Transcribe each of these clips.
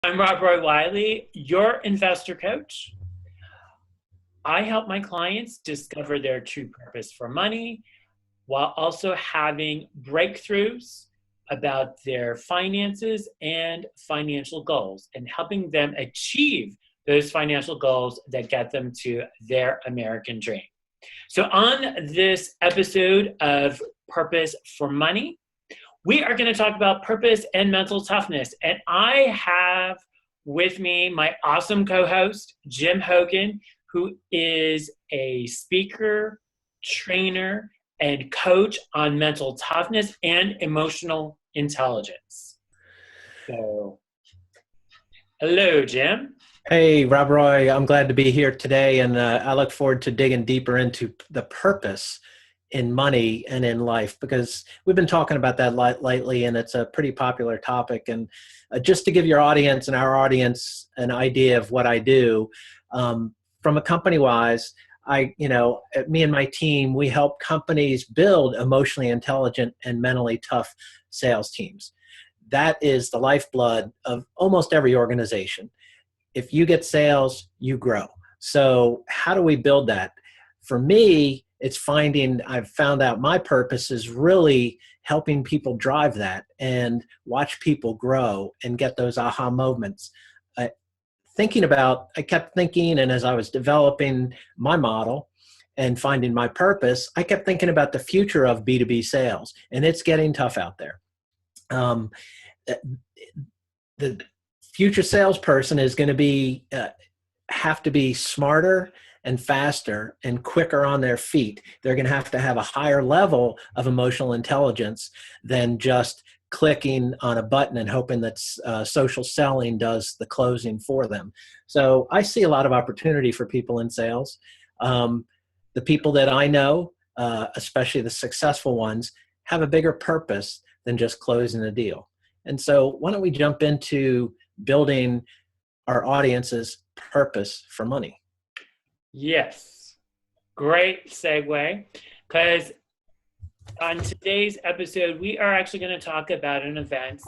I'm Robroy Wiley, your investor coach. I help my clients discover their true purpose for money while also having breakthroughs about their finances and financial goals and helping them achieve those financial goals that get them to their American dream. So, on this episode of Purpose for Money, we are going to talk about purpose and mental toughness. And I have with me my awesome co-host, Jimhogan, who is a speaker, trainer, and coach on mental toughness and emotional intelligence. So, hello, Jim. Hey, Robroy, I'm glad to be here today, and I look forward to digging deeper into the purpose in money and in life, because we've been talking about that lately, and it's a pretty popular topic. And just to give your audience and our audience an idea of what I do, from a company-wise, me and my team, we help companies build emotionally intelligent and mentally tough sales teams. That is the lifeblood of almost every organization. If you get sales, you grow. So how do we build that? For me, I've found out my purpose is really helping people drive that and watch people grow and get those aha moments. I kept thinking, and as I was developing my model and finding my purpose, I kept thinking about the future of B2B sales, and it's getting tough out there. The future salesperson is going to have to be smarter and faster and quicker on their feet. They're going to have a higher level of emotional intelligence than just clicking on a button and hoping that social selling does the closing for them. So I see a lot of opportunity for people in sales. The people that I know, especially the successful ones, have a bigger purpose than just closing a deal. And so why don't we jump into building our audience's purpose for money? Yes, great segue, because on today's episode, we are actually going to talk about an event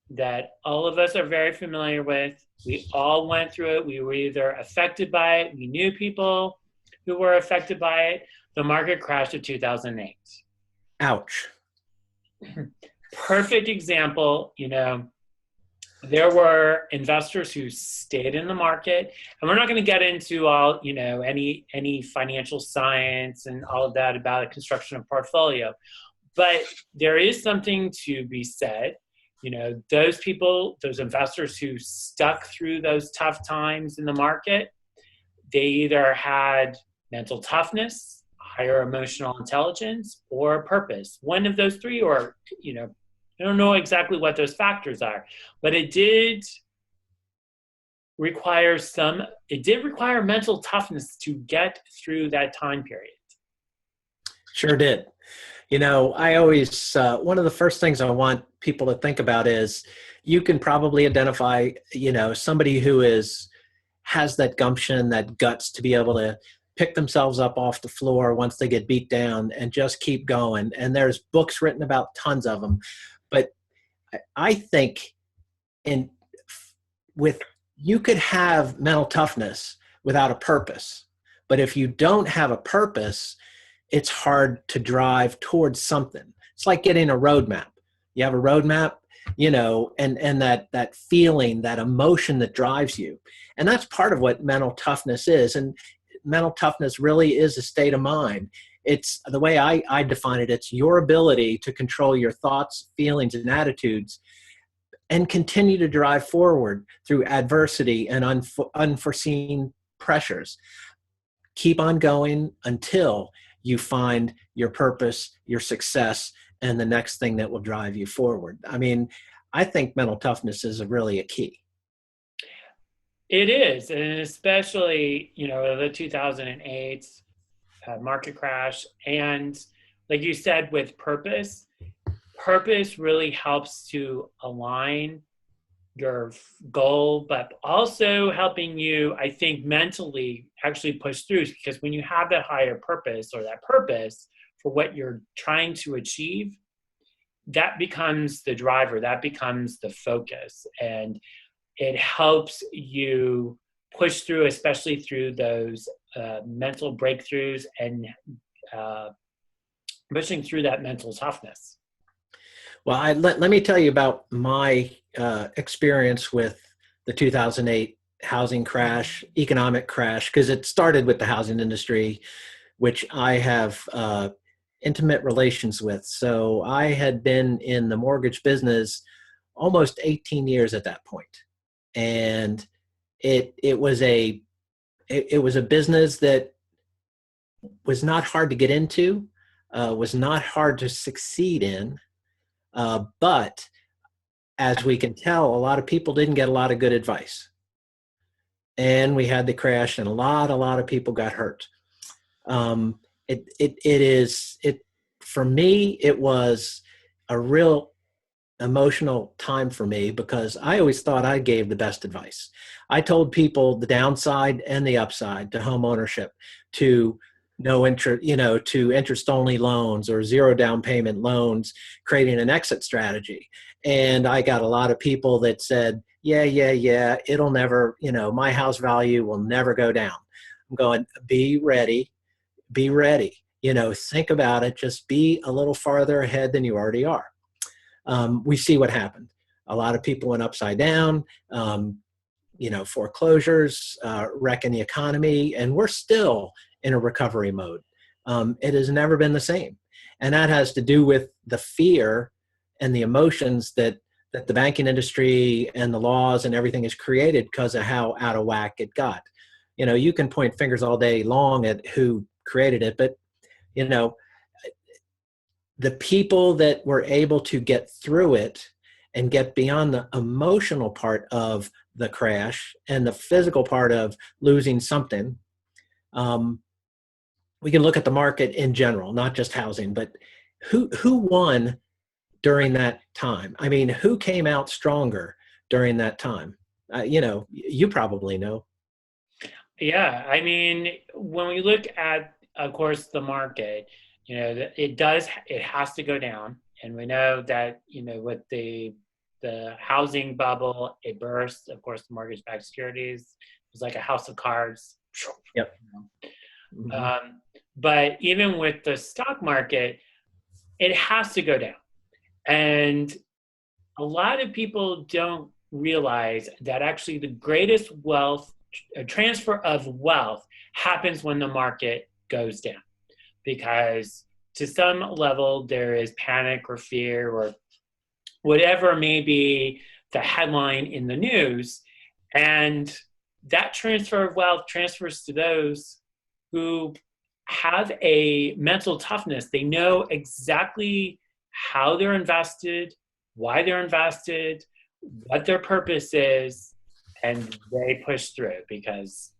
that all of us are very familiar with. We all went through it. We were either affected by it. We knew people who were affected by it. The market crash of 2008. Ouch. Perfect example. There were investors who stayed in the market, and we're not going to get into all, any financial science and all of that about a construction of portfolio. But there is something to be said. Those people, those investors who stuck through those tough times in the market, they either had mental toughness, higher emotional intelligence, or purpose. One of those three, or, I don't know exactly what those factors are, but it did require mental toughness to get through that time period. Sure did. I always, one of the first things I want people to think about is you can probably identify, somebody who has that gumption, that guts to be able to pick themselves up off the floor once they get beat down and just keep going. And there's books written about tons of them. But I think you could have mental toughness without a purpose. But if you don't have a purpose, it's hard to drive towards something. It's like getting a roadmap. You have a roadmap, and that feeling, that emotion that drives you. And that's part of what mental toughness is. And mental toughness really is a state of mind. It's the way I define it. It's your ability to control your thoughts, feelings, and attitudes and continue to drive forward through adversity and unforeseen pressures. Keep on going until you find your purpose, your success, and the next thing that will drive you forward. I mean, I think mental toughness is really a key. It is, and especially, the 2008 market crash. And like you said, with purpose really helps to align your goal, but also helping you, I think, mentally actually push through, because when you have that higher purpose, or that purpose for what you're trying to achieve, that becomes the driver, that becomes the focus. And It helps you push through, especially through those mental breakthroughs and pushing through that mental toughness. Well, let me tell you about my experience with the 2008 housing crash, economic crash, because it started with the housing industry, which I have intimate relations with. So I had been in the mortgage business almost 18 years at that point. And it was a business that was not hard to get into, was not hard to succeed in, but as we can tell, a lot of people didn't get a lot of good advice. And we had the crash, and a lot of people got hurt. For me, it was a real emotional time for me because I always thought I gave the best advice. I told people the downside and the upside to home ownership, to no interest, to interest only loans or zero down payment loans, creating an exit strategy. And I got a lot of people that said, yeah, it'll never, my house value will never go down. I'm going, be ready, think about it, just be a little farther ahead than you already are. We see what happened. A lot of people went upside down, foreclosures, wrecking the economy, and we're still in a recovery mode. It has never been the same. And that has to do with the fear and the emotions that the banking industry and the laws and everything has created because of how out of whack it got. You can point fingers all day long at who created it, but, the people that were able to get through it and get beyond the emotional part of the crash and the physical part of losing something, we can look at the market in general, not just housing, but who won during that time? I mean, who came out stronger during that time? You probably know. Yeah, I mean, when we look at, of course, the market, it has to go down. And we know that, with the housing bubble, it burst. Of course, the mortgage-backed securities was like a house of cards. Yep. Mm-hmm. But even with the stock market, it has to go down. And a lot of people don't realize that actually the greatest transfer of wealth happens when the market goes down. Because to some level, there is panic or fear or whatever may be the headline in the news. And that transfer of wealth transfers to those who have a mental toughness. They know exactly how they're invested, why they're invested, what their purpose is, and they push through because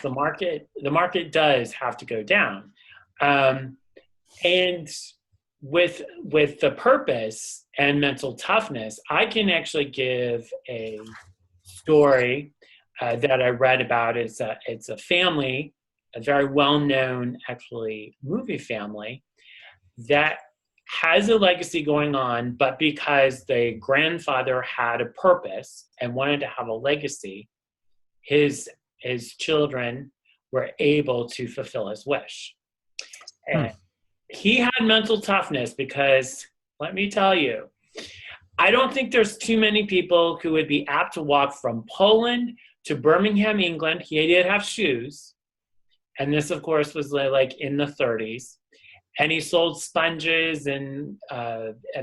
the market does have to go down. And with the purpose and mental toughness, I can actually give a story that I read about. It's a family, a very well-known actually movie family that has a legacy going on, but because the grandfather had a purpose and wanted to have a legacy, his children were able to fulfill his wish. And he had mental toughness because, let me tell you, I don't think there's too many people who would be apt to walk from Poland to Birmingham, England. He did have shoes. And this, of course, was like in the 30s. And he sold sponges and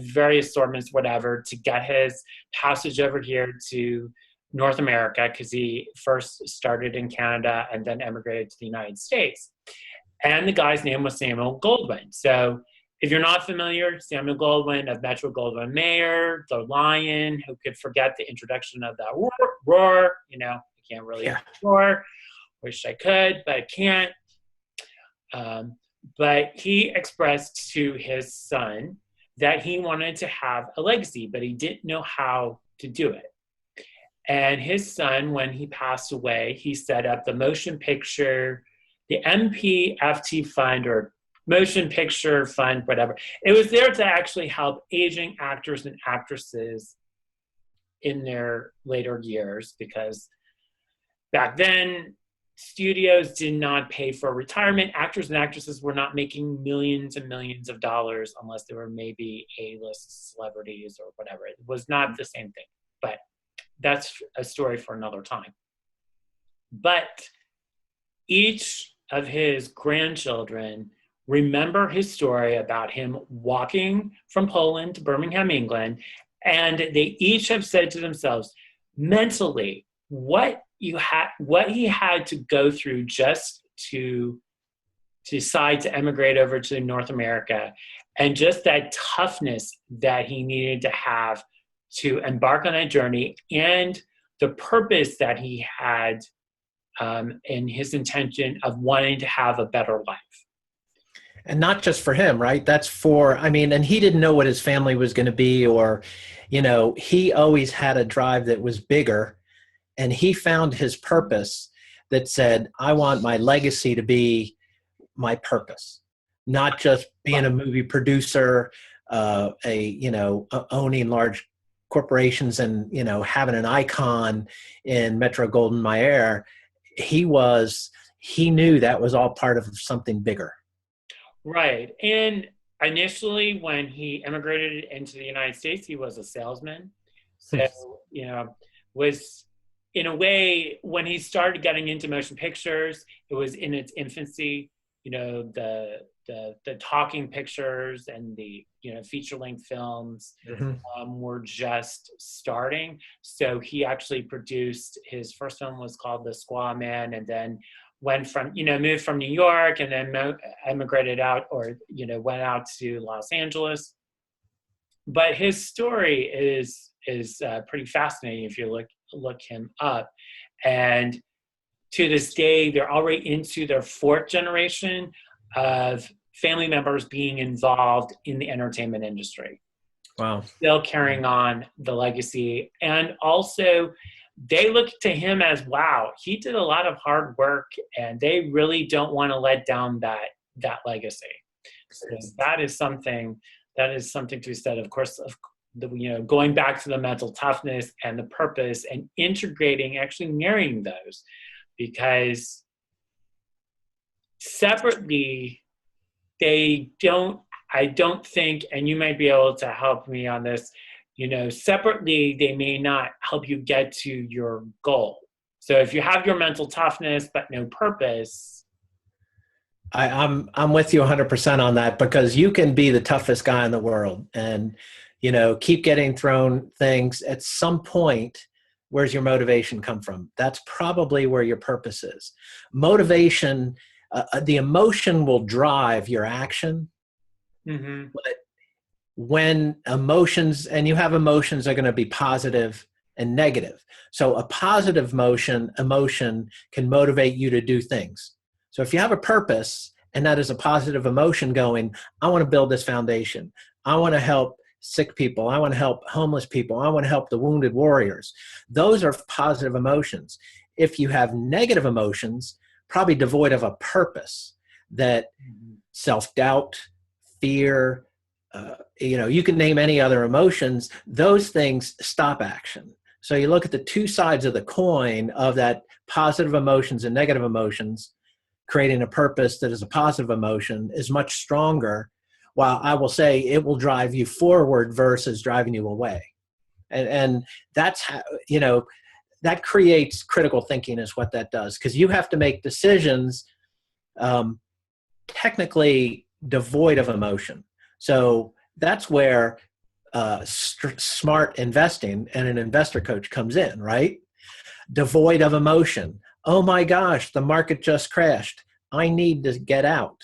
various assortments, whatever, to get his passage over here to North America, because he first started in Canada and then emigrated to the United States. And the guy's name was Samuel Goldwyn. So if you're not familiar, Samuel Goldwyn of Metro-Goldwyn-Mayer, the Lion, who could forget the introduction of that roar, I can't really roar. Wish I could, but I can't. But he expressed to his son that he wanted to have a legacy, but he didn't know how to do it. And his son, when he passed away, he set up the the MPFT fund, or motion picture fund, whatever. It was there to actually help aging actors and actresses in their later years, because back then studios did not pay for retirement. Actors and actresses were not making millions and millions of dollars unless they were maybe A-list celebrities or whatever. It was not the same thing, but that's a story for another time. But each of his grandchildren remember his story about him walking from Poland to Birmingham, England, and they each have said to themselves, mentally, what he had to go through just to decide to emigrate over to North America, and just that toughness that he needed to have to embark on that journey, and the purpose that he had in his intention of wanting to have a better life. And not just for him, right? That's for, I mean, and he didn't know what his family was going to be, or, you know, he always had a drive that was bigger, and he found his purpose that said, I want my legacy to be my purpose, not just being a movie producer, owning large corporations and, you know, having an icon in Metro-Goldwyn-Mayer. He knew that was all part of something bigger. Right. And initially, when he immigrated into the United States, he was a salesman. So, you know, was in a way, when he started getting into motion pictures, it was in its infancy. You know, the talking pictures and the, you know, feature-length films were just starting. So he actually produced, his first film was called The Squaw Man, and then moved from New York, and then emigrated out, or, you know, went out to Los Angeles. But his story is pretty fascinating if you look him up. And to this day, they're already into their fourth generation of family members being involved in the entertainment industry. Wow. Still carrying on the legacy. And also, they look to him as, wow, he did a lot of hard work, and they really don't want to let down that legacy. So that is something to be said, of course, of the, you know, going back to the mental toughness and the purpose, and integrating, actually marrying those, because separately, I don't think, and you might be able to help me on this, you know, separately, they may not help you get to your goal. So if you have your mental toughness but no purpose. I'm with you 100% on that, because you can be the toughest guy in the world and, you know, keep getting thrown things. At some point, where's your motivation come from? That's probably where your purpose is. Motivation, the emotion will drive your action. But when emotions, and you have emotions, are going to be positive and negative. So a positive emotion can motivate you to do things. So if you have a purpose, and that is a positive emotion going, I want to build this foundation. I want to help sick people. I want to help homeless people. I want to help the wounded warriors. Those are positive emotions. If you have negative emotions, probably devoid of a purpose, that self-doubt, fear, you can name any other emotions, those things stop action. So you look at the two sides of the coin of that positive emotions and negative emotions. Creating a purpose that is a positive emotion is much stronger, while I will say it will drive you forward versus driving you away. And that's how, you know, that creates critical thinking, is what that does, because you have to make decisions technically devoid of emotion. So that's where smart investing and an investor coach comes in, right? Devoid of emotion. Oh my gosh, the market just crashed. I need to get out.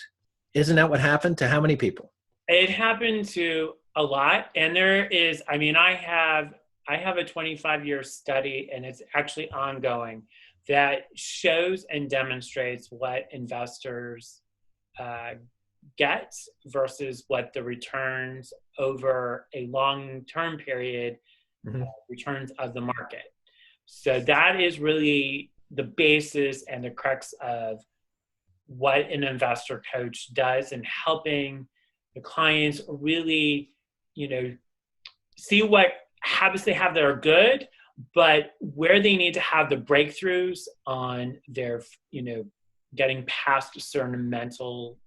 Isn't that what happened to how many people? It happened to a lot. And there is, I mean, I have a 25-year study, and it's actually ongoing, that shows and demonstrates what investors get versus what the returns over a long-term period, returns of the market. So that is really the basis and the crux of what an investor coach does, in helping the clients really, you know, see habits they have that are good, but where they need to have the breakthroughs on their, getting past certain mental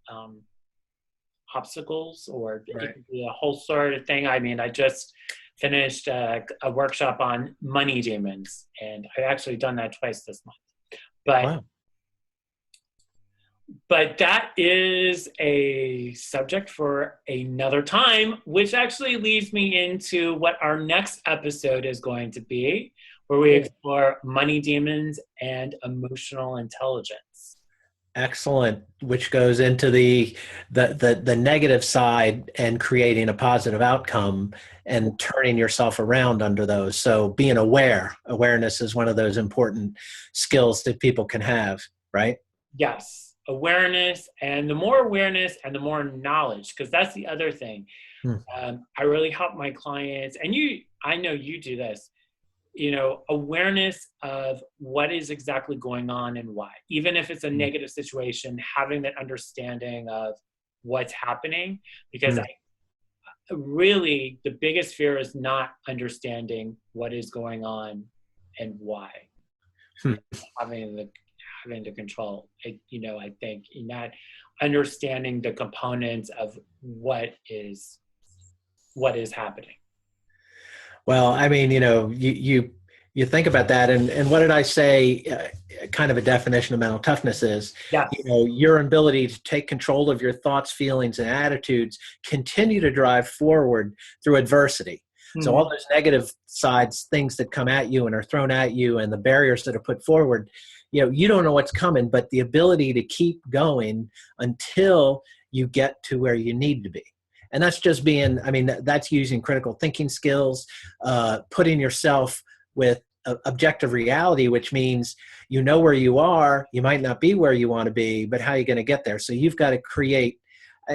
obstacles, or it could be a whole sort of thing. I mean, I just finished a workshop on money demons, and I actually done that twice this month. But Wow. But that is a subject for another time, which actually leads me into what our next episode is going to be, where we explore money demons and emotional intelligence. Excellent. Which goes into the negative side and creating a positive outcome and turning yourself around under those. So being awareness is one of those important skills that people can have, right? Yes. Awareness, and the more awareness and the more knowledge, because that's the other thing. I really help my clients, and I know you do this, awareness of what is exactly going on and why. Even if it's a negative situation, having that understanding of what's happening, because really the biggest fear is not understanding what is going on and why. Having to control it, I think in that understanding the components of what is happening. Well, I mean, you think about that, and what did I say? Kind of a definition of mental toughness is, your ability to take control of your thoughts, feelings, and attitudes, continue to drive forward through adversity. So all those negative sides, things that come at you and are thrown at you, and the barriers that are put forward, you don't know what's coming, but the ability to keep going until you get to where you need to be. And that's just that's using critical thinking skills, putting yourself with objective reality, which means where you are, you might not be where you want to be, but how are you going to get there? So you've got to create,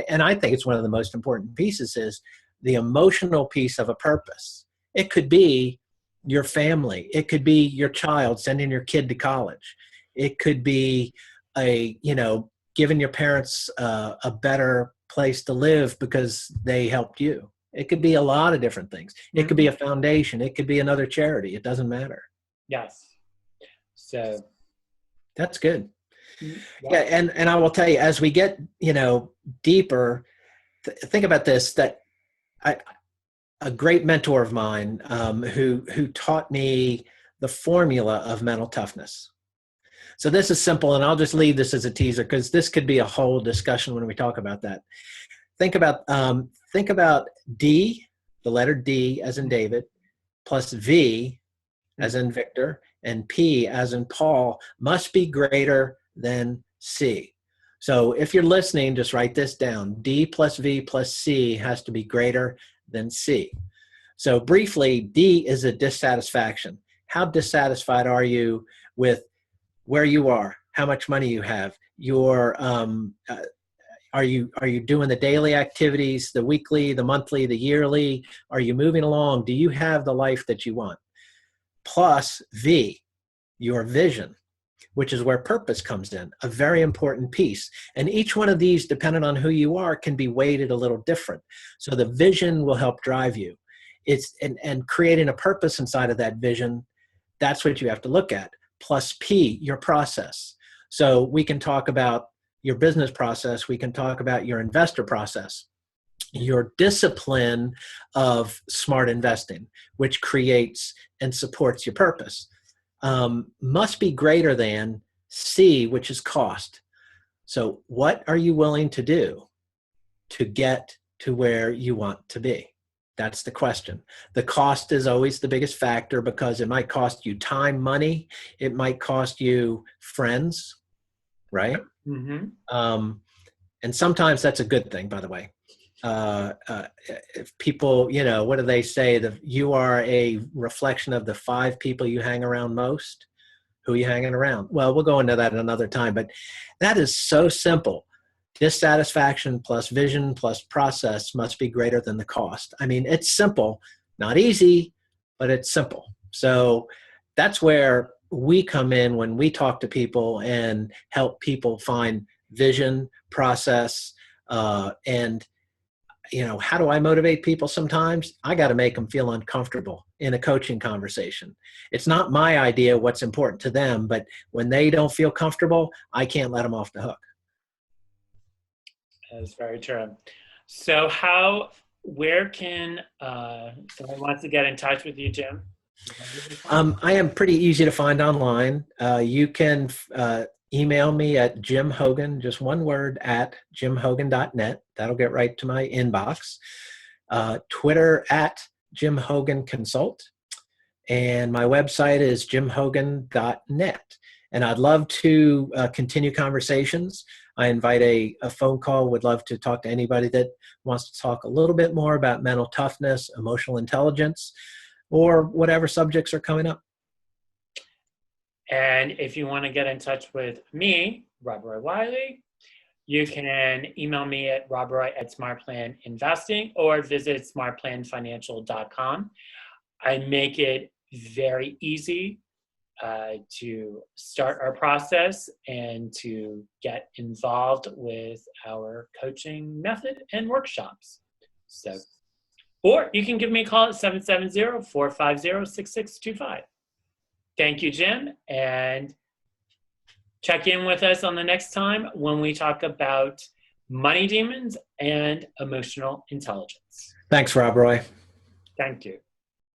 and I think it's one of the most important pieces, is the emotional piece of a purpose. It could be your family. It could be your child, sending your kid to college. It could be giving your parents a better place to live because they helped you. It could be a lot of different things. It could be a foundation. It could be another charity. It doesn't matter. Yes. So that's good. Yeah. And I will tell you, as we get, deeper, think about this, that a great mentor of mine who taught me the formula of mental toughness. So this is simple, and I'll just leave this as a teaser because this could be a whole discussion when we talk about that. Think about D, the letter D as in David, plus V as in Victor, and P as in Paul must be greater than C. So if you're listening, just write this down. D plus V plus C has to be greater than C. So briefly, D is a dissatisfaction. How dissatisfied are you with where you are, how much money you have, are you doing the daily activities, the weekly, the monthly, the yearly? Are you moving along? Do you have the life that you want? Plus V, your vision, which is where purpose comes in, a very important piece. And each one of these, depending on who you are, can be weighted a little different. So the vision will help drive you. And creating a purpose inside of that vision, that's what you have to look at. Plus P, your process. So we can talk about your business process. We can talk about your investor process, your discipline of smart investing, which creates and supports your purpose. Must be greater than C, which is cost. So what are you willing to do to get to where you want to be? That's the question. The cost is always the biggest factor because it might cost you time, money. It might cost you friends, right? And sometimes that's a good thing, by the way. If people, what do they say? You are a reflection of the 5 people you hang around most. Who are you hanging around? Well, we'll go into that another time, but that is so simple. Dissatisfaction plus vision plus process must be greater than the cost. I mean, it's simple, not easy, but it's simple. So that's where we come in when we talk to people and help people find vision, process, and how do I motivate people sometimes? I got to make them feel uncomfortable in a coaching conversation. It's not my idea what's important to them, but when they don't feel comfortable, I can't let them off the hook. That's very true. So where can someone wants to get in touch with you, Jim? I am pretty easy to find online. You can email me at Jimhogan, just one word, at jimhogan.net. That'll get right to my inbox. Twitter at Jimhogan Consult. And my website is jimhogan.net. And I'd love to continue conversations. I invite a phone call, would love to talk to anybody that wants to talk a little bit more about mental toughness, emotional intelligence, or whatever subjects are coming up. And if you want to get in touch with me, Robroy Wiley, you can email me at robroy@smartplaninvesting or visit smartplanfinancial.com. I make it very easy to start our process and to get involved with our coaching method and workshops. So, or you can give me a call at 770-450-6625. Thank you, Jim, and check in with us on the next time when we talk about money demons and emotional intelligence. Thanks, Robroy. Thank you.